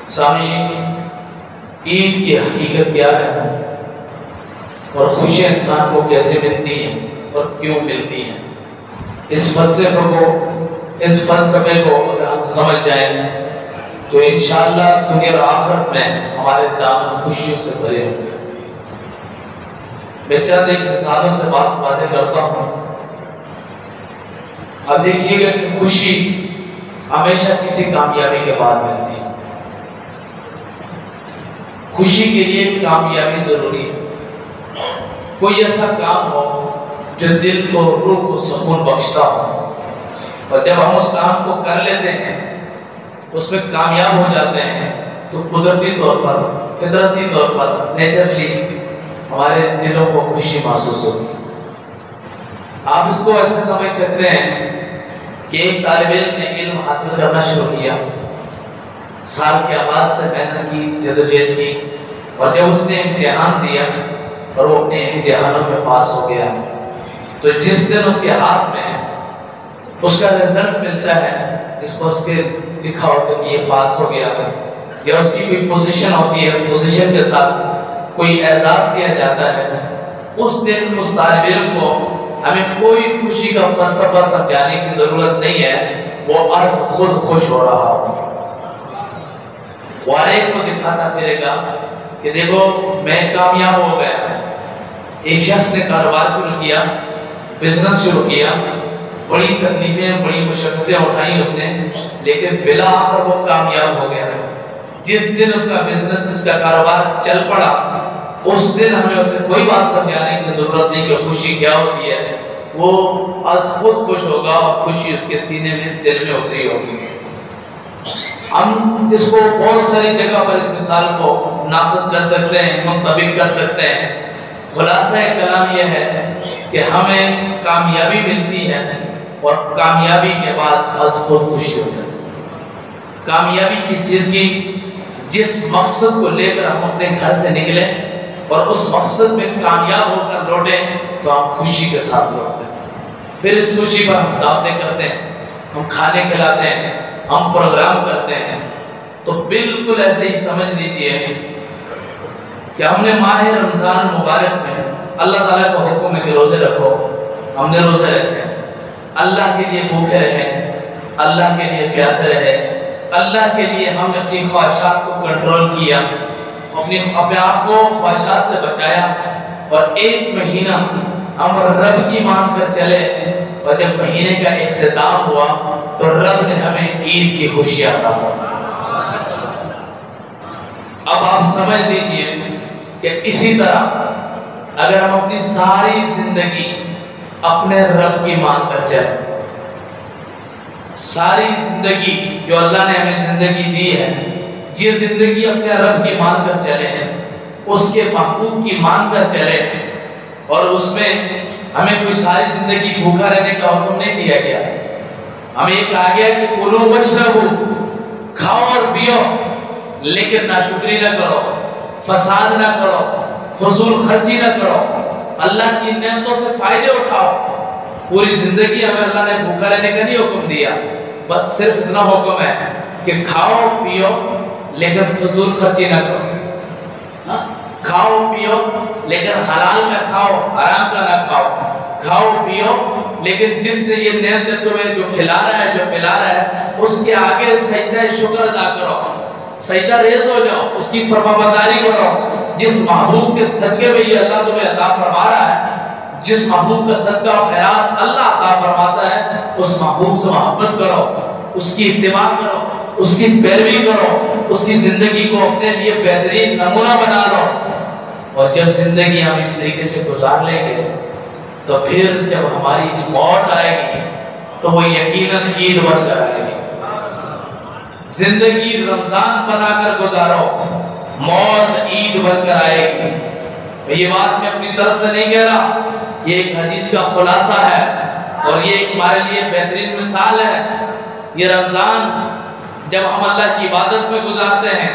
سامعین، عید کی حقیقت کیا ہے اور خوشیاں انسان کو کیسے ملتی ہیں اور کیوں ملتی ہیں، اس فلسفے کو اگر ہم سمجھ جائیں تو انشاءاللہ دنیا اور آخرت میں ہمارے دامن خوشیوں سے بھرے ہوں گے۔ میں چند ایک مثالوں سے بات واضح کرتا ہوں۔ اب دیکھیے گا کہ خوشی ہمیشہ کسی کامیابی کے بعد ملتی ہے۔ خوشی کے لیے کامیابی ضروری ہے، کوئی ایسا کام ہو جو دل کو، روح کو سکون بخشتا ہو، اور جب ہم اس کام کو کر لیتے ہیں، اس میں کامیاب ہو جاتے ہیں، تو قدرتی طور پر، فطرتی طور پر، نیچرلی ہمارے دلوں کو خوشی محسوس ہوتی ہے۔ آپ اس کو ایسے سمجھ سکتے ہیں کہ ایک طالب علم نے علم حاصل کرنا شروع کیا، سال کے آغاز سے محنت کی، جدوجہد کی، اور جب اس نے امتحان دیا اور وہ اپنے امتحانوں میں پاس ہو گیا، تو جس دن اس کے ہاتھ میں اس کا رزلٹ ملتا ہے، جس کو اس کے لکھا ہوتا ہے کہ یہ پاس ہو گیا، یا اس کی کوئی پوزیشن ہوتی ہے، اس پوزیشن کے ساتھ کوئی اعزاز دیا جاتا ہے، اس دن اس طالب علم کو ہمیں کوئی خوشی کا فلسفہ سمجھانے کی ضرورت نہیں ہے، وہ آج خود خوش ہو رہا ہو۔ وہ ہر ایک کو دکھاتا پھرے گا کہ دیکھو میں کامیاب ہو گیا۔ ایک شخص نے کاروبار شروع کیا، بزنس شروع کیا، بڑی تکلیفیں، بڑی مشقتیں اٹھائیں اس نے، لیکن بالآخر وہ کامیاب ہو گیا۔ جس دن اس کا بزنس، اس کا کاروبار چل پڑا، اس دن ہمیں اسے کوئی بات سمجھانے کی ضرورت نہیں کہ خوشی کیا ہوتی ہے، وہ آج خود خوش ہوگا اور خوشی اس کے سینے میں، دل میں اتری ہوگی۔ ہم اس کو بہت ساری جگہ پر اس مثال کو نافذ کر سکتے ہیں، منطبق کر سکتے ہیں۔ خلاصہ کلام یہ ہے کہ ہمیں کامیابی ملتی ہے اور کامیابی کے بعد از خود خوشی ہوتی ہے۔ کامیابی کس چیز کی؟ جس مقصد کو لے کر ہم اپنے گھر سے نکلے اور اس مقصد میں کامیاب ہو کر لوٹیں تو ہم خوشی کے ساتھ لوٹتے ہیں۔ پھر اس خوشی پر ہم دعوتیں کرتے ہیں، ہم کھانے کھلاتے ہیں، ہم پروگرام کرتے ہیں۔ تو بالکل ایسے ہی سمجھ لیجئے کہ ہم نے ماہ رمضان مبارک میں اللہ تعالیٰ کا حکم ہے کہ روزے رکھو، ہم نے روزے رکھے، اللہ کے لیے بھوکے رہے، اللہ کے لیے پیاسے رہے، اللہ کے لیے ہم اپنی خواہشات کو کنٹرول کیا، اپنے آپ کو خواہشات سے بچایا، اور ایک مہینہ ہم رب کی مان کر چلے، اور جب مہینے کا اختتام ہوا تو رب نے ہمیں عید کی خوشی عطا فرمائی۔ اب آپ سمجھ لیجئے کہ اسی طرح اگر ہم اپنی ساری زندگی اپنے رب کی مان کر چلیں، ساری زندگی جو اللہ نے ہمیں زندگی دی ہے، یہ زندگی اپنے رب کی مان کر چلے ہیں، اس کے محبوب کی مان کر چلے، اور اس میں ہمیں کوئی ساری زندگی بھوکا رہنے کا حکم نہیں دیا گیا، ہمیں ایک آ گیا کہ کلو واشربو، کھاؤ اور پیو، لیکن ناشکری نہ کرو، فساد نہ کرو، فضول خرچی نہ کرو، اللہ کی نعمتوں سے فائدے اٹھاؤ۔ پوری زندگی ہمیں اللہ نے بھوکا رہنے کا نہیں حکم دیا، بس صرف اتنا حکم ہے کہ کھاؤ پیو لیکن فضول خرچی نہ کرو، کھاؤ پیو لیکن حلال کا کھاؤ، حرام کا نہ کھاؤ، کھاؤ پیو لیکن جس نے یہ نعمت تمہیں جو کھلا رہا ہے، جو پلا رہا ہے، اس کے آگے سجدہ شکر ادا کرو، سجدہ ریز ہو جاؤ، اس کی فرمانبرداری کرو۔ جس محبوب کے صدقے میں یہ اللہ تمہیں عطا فرما رہا ہے، جس محبوب کا صدقہ و خیرات اللہ عطا فرماتا ہے، اس محبوب سے محبت کرو، اس کی اتباع کرو، اس کی پیروی کرو، اس کی زندگی کو اپنے لیے بہترین نمونہ بنا لو۔ اور جب زندگی ہم اس طریقے سے گزار لیں گے تو پھر جب ہماری موت آئے گی تو وہ یقیناً عید بن کر آئے گی۔ زندگی رمضان بنا کر گزارو، موت عید بن کر آئے گی۔ یہ بات میں اپنی طرف سے نہیں کہہ رہا، یہ ایک حدیث کا خلاصہ ہے، اور یہ ایک ہمارے لیے بہترین مثال ہے۔ یہ رمضان جب ہم اللہ کی عبادت میں گزارتے ہیں،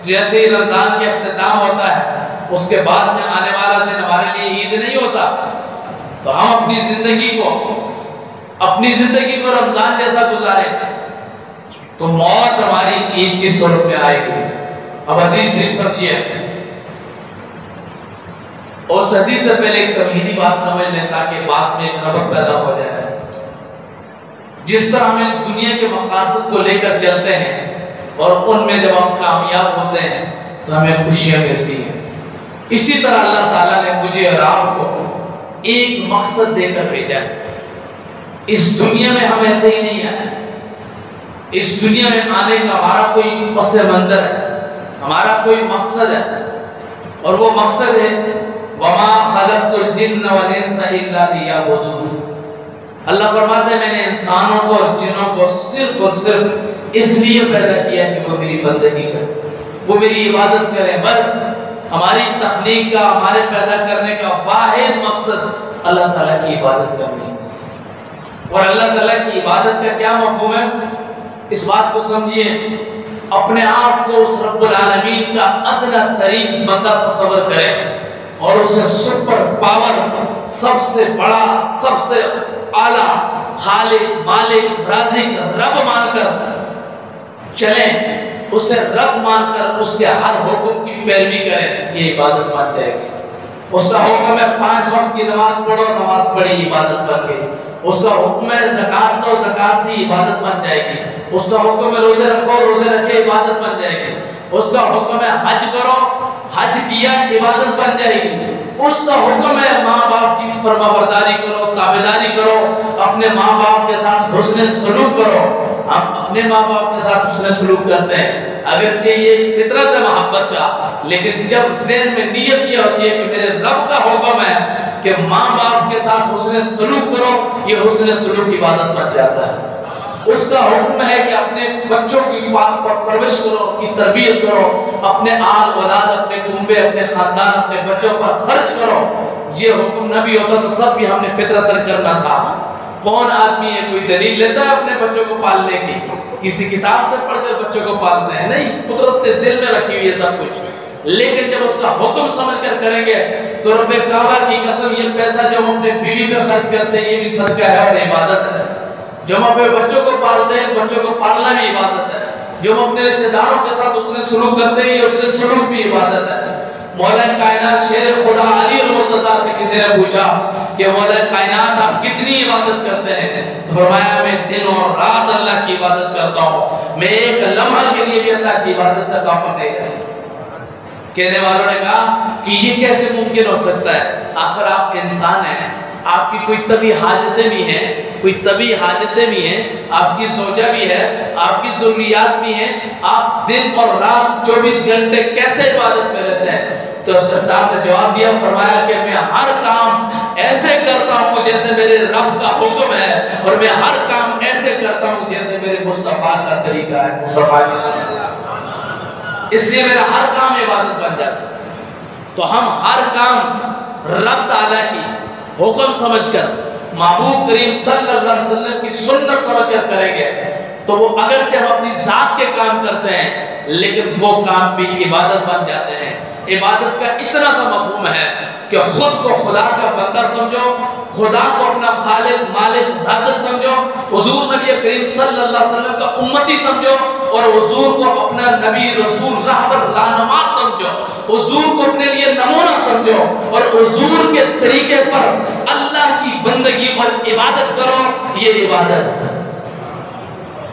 جیسے ہی رمضان کا اختتام ہوتا ہے، اس کے بعد میں آنے والا دن ہمارے لیے عید نہیں ہوتا، تو ہم اپنی زندگی کو رمضان جیسا گزارے۔ تو موت ہماری عید کی صورت میں آئے گی. اب حدیث شریف سمجھیے، اور اس حدیث سے پہلے ایک تمہیدی بات سمجھ لیں تاکہ بات میں ایک ربط پیدا ہو جائے. جس طرح ہمیں دنیا کے مقاصد کو لے کر چلتے ہیں اور ان میں جب ہم کامیاب ہوتے ہیں تو ہمیں خوشیاں ملتی ہیں، اسی طرح اللہ تعالیٰ نے مجھے اور آپ کو ایک مقصد دے کر بھیجا ہے. اس دنیا میں ہم ایسے ہی نہیں آئے. اس دنیا میں آنے کا ہمارا کوئی پس منظر ہے، ہمارا کوئی مقصد ہے، اور وہ مقصد ہے وَمَا خَلَقْتُ الْجِنَّ وَالْإِنسَ إِلَّا لِيَعْبُدُونِ. اللہ فرماتا ہے میں نے انسانوں کو اور جنوں کو صرف اور صرف اس لیے پیدا کیا کہ وہ میری بندگی کریں، وہ میری عبادت کریں. بس ہماری تخلیق کا، ہمارے پیدا کرنے کا واحد مقصد اللہ تعالیٰ کی عبادت کرنی ہے. اور اللہ تعالیٰ کی عبادت کا کیا مفہوم ہے؟ اس بات کو سمجھیے، اپنے آپ کو اس رب العالمین کا ادنا ترین بندہ تصور کریں اور اسے سپر پاور، سب سے بڑا، سب سے اعلیٰ خالق، مالک، رازق، رب مان کر چلیں. اسے رب مان کر اس کے ہر حکم کی پیروی کریں، یہ عبادت مان جائے گی. اس کا حکم ہے 5 وقت کی نماز پڑھو، نماز پڑھی، عبادت بن گئی. اس کا حکم ہے زکات دو، زکات دی، عبادت بن جائے گی. اس کا حکم ہے روزے رکھو، روزے رکھے، عبادت بن جائے گی. اس کا حکم ہے حج کرو، حج کیا، عبادت بن جائے گی. اس کا حکم ہے ماں باپ کی فرما برداری کرو، تابعداری کرو، اپنے ماں باپ کے ساتھ حسن سلوک کرو. ہم اپنے ماں باپ کے ساتھ حسن سلوک کرتے ہیں، اگرچہ یہ فطرت ہے محبت کا، لیکن جب ذہن میں نیت یہ ہوتی ہے کہ میرے رب کا حکم ہے کہ ماں باپ کے ساتھ حسن سلوک کرو، یہ حسن سلوک عبادت بن جاتا ہے. اس کا حکم ہے کہ اپنے بچوں کی پرورش کرو، کی تربیت کرو، اپنے آل اولاد، اپنے کنبے، اپنے خاندان، اپنے بچوں پر خرچ کرو. یہ حکم نہ بھی ہوتا تو تب بھی ہم نے فطرتاً کرنا تھا. کون آدمی ہے کوئی دلیل لیتا ہے اپنے بچوں کو پالنے کی؟ کسی کتاب سے پڑھ کر بچوں کو پالتے ہیں؟ نہیں، قدرت نے دل میں رکھی ہوئی ہے سب کچھ. لیکن جب اس کا حکم سمجھ کر کریں گے تو رب کعبہ کی قسم یہ پیسہ جو ہم اپنے بیوی پہ خرچ کرتے ہیں یہ بھی صدقہ ہے اور عبادت ہے. جو ہم اپنے بچوں کو پالتے ہیں، بچوں کو پالنا بھی عبادت ہے. جو ہم اپنے رشتہ داروں کے ساتھ اس نے سلوک کرتے ہیں، یہ اس نے سلوک بھی عبادت ہے. مولا کائنات شیر خدا علی المرتضیٰ سے کسی نے پوچھا کہ مولا کائنات آپ کتنی عبادت کرتے ہیں؟ فرمایا میں دن اور رات اللہ کی عبادت کرتا ہوں، میں ایک لمحہ کے لیے بھی اللہ کی عبادت سے غافل نہیں رہتا. کہنے والوں نے کہا کہ یہ کیسے ممکن ہو سکتا ہے؟ آخر آپ انسان ہیں، آپ کی کوئی طبی حاجتیں بھی ہیں، کوئی طبی حاجتیں بھی ہیں، آپ کی زوجہ بھی ہے، آپ کی ضروریات بھی ہیں. آپ دن اور رات 24 گھنٹے کیسے عبادت میں رہتے ہیں؟ تو سردار نے جواب دیا، فرمایا کہ میں ہر کام ایسے کرتا ہوں جیسے میرے رب کا حکم ہے، اور میں ہر کام ایسے کرتا ہوں جیسے میرے مصطفیٰ کا طریقہ ہے، مصطفیٰ کی سنت. اس لیے میرا ہر کام عبادت بن جاتا ہے. تو ہم ہر کام رب تعالیٰ کی حکم سمجھ کر، محبوب کریم صلی اللہ علیہ وسلم کی سنت سمجھ کر کریں گے تو وہ اگرچہ ہم اپنی ذات کے کام کرتے ہیں لیکن وہ کام بھی عبادت بن جاتے ہیں. عبادت کا اتنا سا مفہوم ہے کہ خود کو خدا کا بندہ سمجھو، خدا کو اپنا خالق، مالک، رازق سمجھو، حضور نبی کریم صلی اللہ علیہ وسلم کا امتی سمجھو، اور حضور کو اپنا نبی، رسول، رہبر، رہنما سمجھو، حضور کو اپنے لیے نمونہ سمجھو، اور حضور کے طریقے پر اللہ کی بندگی اور عبادت کرو. یہ عبادت ہے.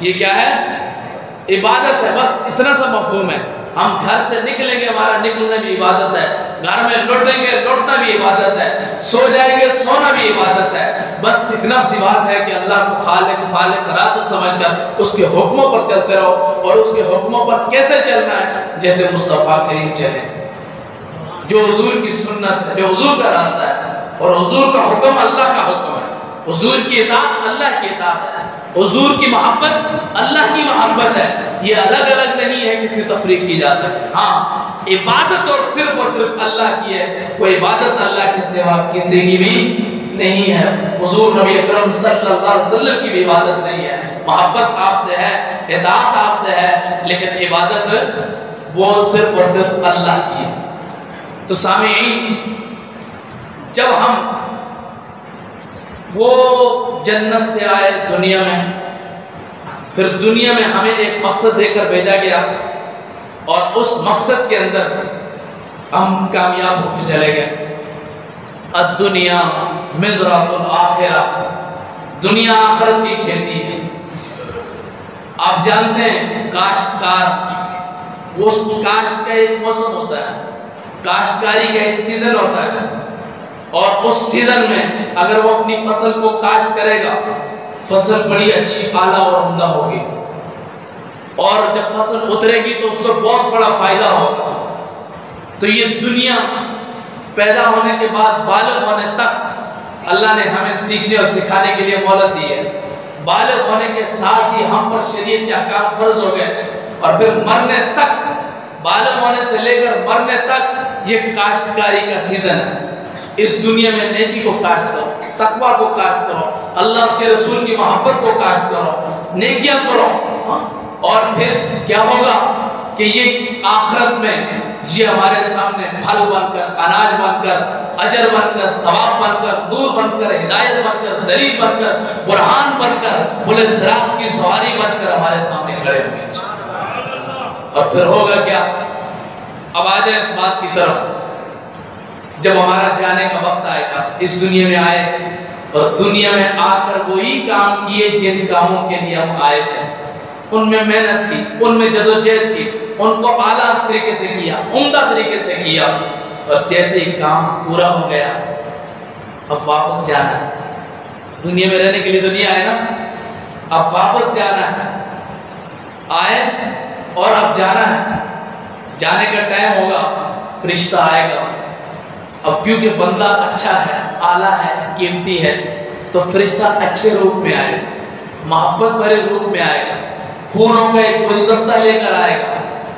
یہ کیا ہے؟ عبادت ہے. بس اتنا سا مفہوم ہے. ہم گھر سے نکلیں گے، ہمارا نکلنا بھی عبادت ہے. گھر میں لوٹیں گے، لوٹنا بھی عبادت ہے. سو جائیں گے، سونا بھی عبادت ہے. بس اتنا سی بات ہے کہ اللہ کو خالق، مالک، رازق سمجھ کر اس کے حکموں پر چلتے رہو. اور اس کے حکموں پر کیسے چلنا ہے؟ جیسے مصطفیٰ کریم چلے، جو حضور کی سنت ہے، جو حضور کا راستہ ہے. اور حضور کا حکم اللہ کا حکم ہے. حضور کی اطاعت اللہ کی اطاعت ہے. حضور کی محبت اللہ کی محبت ہے. یہ الگ الگ نہیں ہے، کسی تفریق کی جا سکتی. ہاں، عبادت اور صرف اللہ کی ہے. کوئی عبادت اللہ کے سوا کسی کی بھی نہیں ہے. حضور نبی اکرم صلی اللہ علیہ وسلم کی بھی عبادت نہیں ہے. محبت آپ سے ہے، اطاعت آپ سے ہے، لیکن عبادت وہ صرف اور صرف اللہ کی ہے. تو سامعین، جب ہم وہ جنت سے آئے دنیا میں پھر دنیا میں ہمیں ایک مقصد دے کر بھیجا گیا اور اس مقصد کے اندر ہم کامیاب ہو کے چلے گئے۔ الدنیا مزرعۃ الآخرہ، دنیا آخرت کی کھیتی ہے۔ آپ جانتے ہیں کاشتکار، اس کاشت کا ایک موسم ہوتا ہے، کاشتکاری کا ایک سیزن ہوتا ہے، اور اس سیزن میں اگر وہ اپنی فصل کو کاشت کرے گا، فصل بڑی اچھی اعلیٰ اور عمدہ ہوگی، اور جب فصل اترے گی تو اس کو بہت بڑا فائدہ ہوگا۔ تو یہ دنیا پیدا ہونے کے بعد بالغ ہونے تک اللہ نے ہمیں سیکھنے اور سکھانے کے لیے مہلت دی ہے۔ بالغ ہونے کے ساتھ ہی ہم پر شریعت کے احکام فرض ہو گئے، اور پھر مرنے تک، بالغ ہونے سے لے کر مرنے تک یہ کاشتکاری کا سیزن ہے۔ اس دنیا میں نیکی کو کاشت کرو، تقویٰ کو کاشت کرو، اللہ اس کے رسول کی محبت کو کاشت کرو، نیکیاں کرو، اور پھر کیا ہوگا کہ یہ آخرت میں یہ ہمارے سامنے پھل بن کر، اناج بن کر، اجر بن کر، ثواب بن کر، نور بن کر، ہدایت بن کر، دلیل بن کر، برہان بن کر، بلے صراط کی سواری بن کر ہمارے سامنے کھڑے ہوں گے۔ اور پھر ہوگا کیا؟ اب آ جائیں اس بات کی طرف، جب ہمارا جانے کا وقت آئے گا، اس دنیا میں آئے اور دنیا میں آ کر وہی کام کیے جن کاموں کے لیے ہم آئے تھے، ان میں محنت کی، ان میں جدوجہد کی، ان کو اعلیٰ طریقے سے کیا، عمدہ طریقے سے کیا، اور جیسے ہی کام پورا ہو گیا اب واپس جانا ہے۔ دنیا میں رہنے کے لیے دنیا ہے نا، اب واپس جانا ہے، آئے اور اب جانا ہے، جانے کا ٹائم ہوگا، فرشتہ آئے گا۔ اب کیونکہ بندہ اچھا ہے، اعلیٰ ہے، قیمتی ہے، تو فرشتہ اچھے روپ میں آئے گا، محبت بھرے روپ میں آئے گا، پھولوں کا ایک گلدستہ لے کر آئے گا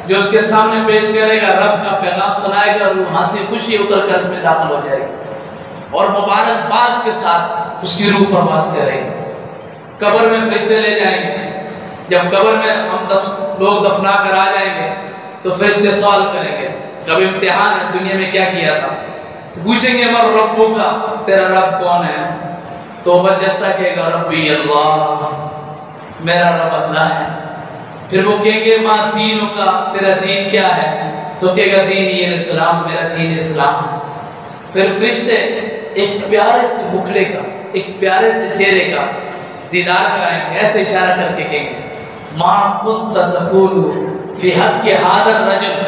جو اس کے سامنے پیش کرے گا، رب کا پیغام سنائے گا، روح ہنسی خوشی اتر کر اس میں داخل ہو جائے گی، اور مبارکباد کے ساتھ اس کی روح پرواز کرے گی۔ قبر میں فرشتے لے جائیں گے، جب قبر میں ہم لوگ دفنا کر آ جائیں گے تو فرشتے سوال کریں گے، کب امتحان ہے، دنیا میں کیا کیا تھا؟ تو پوچھیں گے مر ربو کا، تیرا رب کون ہے؟ تو برجستہ کہے گا ربی اللہ، میرا رب اللہ ہے۔ پھر وہ کہیں گے ماں دینوں کا، تیرا دین کیا ہے؟ تو کہے گا دین یہ اسلام، میرا دین اسلام۔ پھر فرشتے ایک پیارے سے مکھڑے کا، ایک پیارے سے چہرے کا دیدار کرائیں گے، ایسے اشارہ کر کے کہیں گے ماں کنت تقول فی حق ھذا الرجل،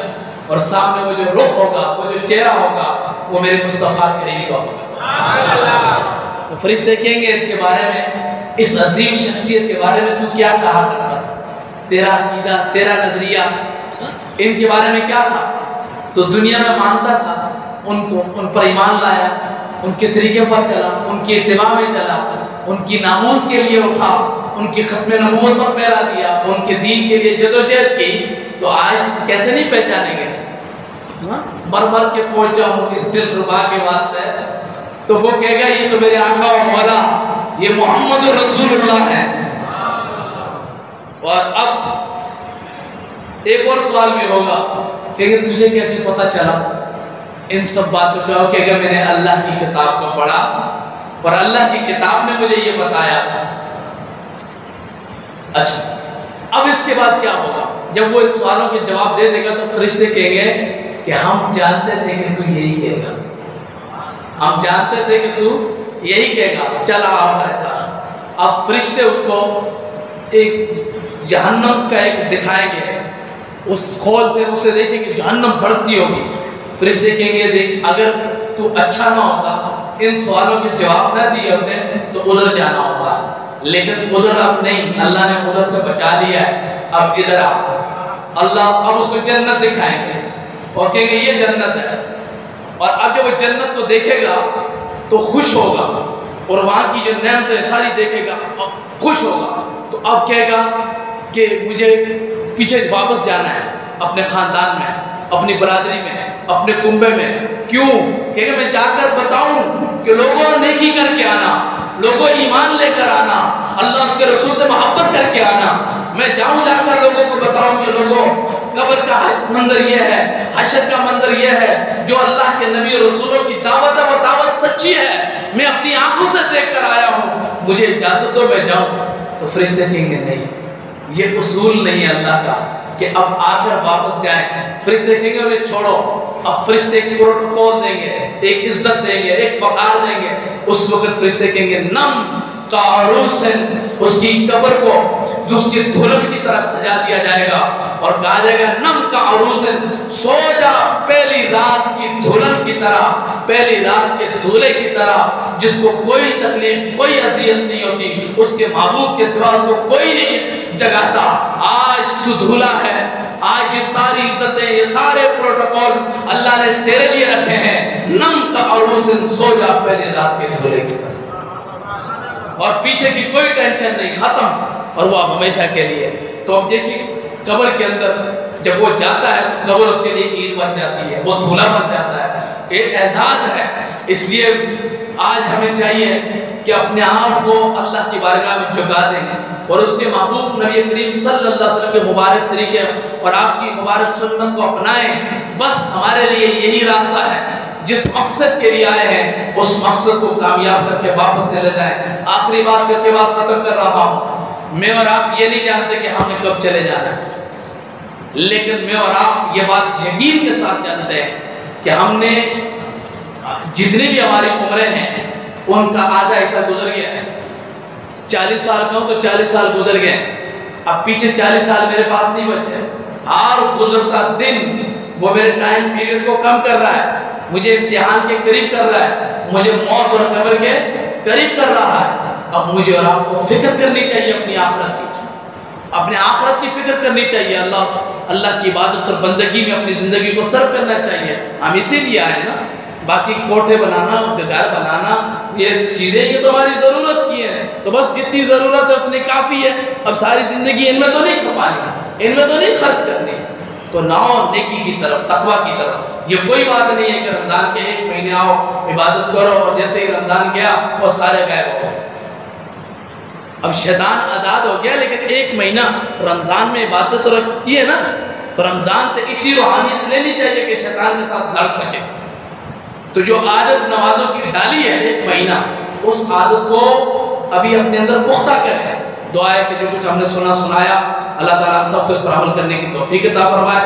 اور سامنے وہ جو رخ ہوگا، وہ جو چہرہ ہوگا، وہ میرے مصطفیٰ کریم کا ہوگا۔ تو فرشتے کہیں گے اس کے بارے میں، اس عظیم شخصیت کے بارے میں تو کیا کہا کرتا، تیرا عقیدہ، تیرا نظریہ ان کے بارے میں کیا تھا؟ تو دنیا میں مانتا تھا، ان پر ایمان لایا، ان کے طریقے پر چلا، ان کی اتباع میں چلا، ان کی ناموس کے لیے اٹھا، ان کی ختم نبوت پر پھیلا دیا، ان کے دین کے لیے جدوجہد کی، تو آج کیسے نہیں پہچانیں گے؟ مر مر کے پہنچا ہوں اس دل ربا کے واسطے، تو وہ کہے گا یہ تو میرے آقا اور مولا، یہ محمد رسول اللہ ہے۔ اور اب ایک اور سوال بھی ہوگا کہ تجھے کیسے پتہ چلا ان سب باتوں کا؟ کہ اگر میں نے اللہ کی کتاب کو پڑھا اور اللہ کی کتاب نے مجھے یہ بتایا۔ اچھا، اب اس کے بعد کیا ہوگا؟ جب وہ ان سوالوں کے جواب دے دے گا تو فرشتے کہیں گے کہ ہم جانتے تھے کہ تو یہی کہے گا، ہم جانتے تھے کہ تو یہی کہے گا، چلا ہمارے ساتھ۔ اب فرشتے اس کو ایک جہنم کا ایک دکھائیں گے، اس خول سے اسے دیکھیں کہ جہنم بڑھتی ہوگی۔ فرشتے کہیں گے دیکھ اگر تو اچھا نہ ہوتا، ان سوالوں کے جواب نہ دیے ہوتے تو ادھر جانا ہوگا، لیکن ادھر اب نہیں، اللہ نے ادھر سے بچا لیا ہے، اب ادھر آ۔ اللہ اب اس کو جنت دکھائیں گے اور کہیں گے یہ جنت ہے، اور اب جب وہ جنت کو دیکھے گا تو خوش ہوگا، اور وہاں کی جو نعمتیں ساری دیکھے گا اب خوش ہوگا، تو اب کہے گا کہ مجھے پیچھے واپس جانا ہے اپنے خاندان میں، اپنی برادری میں، اپنے کنبے میں۔ کیوں؟ کہ میں جا کر بتاؤں کہ لوگوں نیکی کر کے آنا، لوگوں ایمان لے کر آنا، اللہ اس کے رسول سے محبت کر کے آنا۔ میں جاؤں جا کر لوگوں کو بتاؤں کہ لوگوں قبر کا منظر یہ ہے، حشر کا منظر یہ ہے، جو اللہ کے نبی اور رسولوں کی دعوت ہے وہ دعوت سچی ہے، میں اپنی آنکھوں سے دیکھ کر آیا ہوں، مجھے اجازت دو میں جاؤں۔ تو فرشتے کہیں گے نہیں، یہ اصول نہیں ہے اللہ کا کہ اب آ کر واپس جائیں. فرشتے کہیں گے انہیں چھوڑو. اب فرشتے ایک پروٹوکول دیں گے, ایک عزت دیں گے, ایک وقار دیں گے. اس وقت فرشتے کہیں گے نم کاروسن, اس کی قبر کو اس کی دلہن کی طرح سجا دیا جائے گا اور کہا جائے گا نم کاروسن, سو جا پہلی رات کی دلہن کی طرح, پہلی رات کے دولہے کی طرح جس کو کوئی تکلیف کوئی اذیت نہیں ہوتی, اس کے محبوب کے سوا اس کو کوئی نہیں جگاتا. آج تو دھولا ہے, آج یہ ساری عزتیں یہ سارے پروٹوکول اللہ نے تیرے لیے رکھے ہیں. نم کا عروسن, سو جا پہلے رات کے دھولے کی طرح, اور پیچھے کی کوئی ٹینشن نہیں, ختم, اور وہ اب ہمیشہ کے لیے. تو اب دیکھیے قبر کے اندر جب وہ جاتا ہے تو قبر اس کے لیے عید بن جاتی ہے, وہ دھولا بن جاتا ہے, ایک اعزاز ہے. اس لیے آج ہمیں چاہیے کہ اپنے آپ کو اللہ کی بارگاہ میں جھکا دیں اور اس کے محبوب نبی کریم صلی اللہ علیہ وسلم کے مبارک طریقے اور آپ کی مبارک سنت کو اپنائیں. بس ہمارے لیے یہی راستہ ہے, جس مقصد کے لیے آئے ہیں اس مقصد کو کامیاب کر کے واپس چلے جائیں. آخری بات کر کے بات ختم کر رہا ہوں. میں اور آپ یہ نہیں جانتے کہ ہم نے کب چلے جانا ہے, لیکن میں اور آپ یہ بات یقین کے ساتھ جانتے ہیں کہ ہم نے جتنی بھی ہماری عمریں ہیں ان کا آدھا ایسا گزر گیا ہے. 40 سال کا ہوں تو 40 سال گزر گئے, اب پیچھے 40 سال میرے پاس نہیں بچے. اور گزرتا دن وہ میرے ٹائم پیریڈ کو کم کر رہا ہے, مجھے امتحان کے قریب کر رہا ہے, مجھے موت اور قبر کے قریب کر رہا ہے. اب مجھے اور آپ کو فکر کرنی چاہیے اپنی آخرت کی, اپنے آخرت کی فکر کرنی چاہیے. اللہ کی عبادت اور بندگی میں اپنی زندگی کو صرف کرنا چاہیے. ہم اسی لیے آئے نا, باقی کوٹھے بنانا, گھر بنانا, یہ چیزیں یہ تو ہماری ضرورت کی ہیں, تو بس جتنی ضرورت ہے اتنی کافی ہے. اب ساری زندگی ان میں تو نہیں کھپانی, ان میں تو نہیں خرچ کرنی. تو ناؤ نیکی کی طرف, تقویٰ کی طرف. یہ کوئی بات نہیں ہے کہ رمضان کے 1 مہینے آؤ عبادت کرو اور جیسے ہی رمضان گیا وہ سارے غائب ہو گئے. اب شیطان آزاد ہو گیا, لیکن 1 مہینہ رمضان میں عبادت تو رکھتی ہے نا, تو رمضان سے اتنی روحانیت لینی چاہیے کہ شیطان کے ساتھ لڑ سکے. تو جو عادت نمازوں کی ڈالی ہے 1 مہینہ, اس عادت کو ابھی اپنے اندر پختہ کریں. دعا ہے کہ جو کچھ ہم نے سنایا اللہ تعالیٰ ہم سب کو اس پر عمل کرنے کی توفیق عطا فرمائے.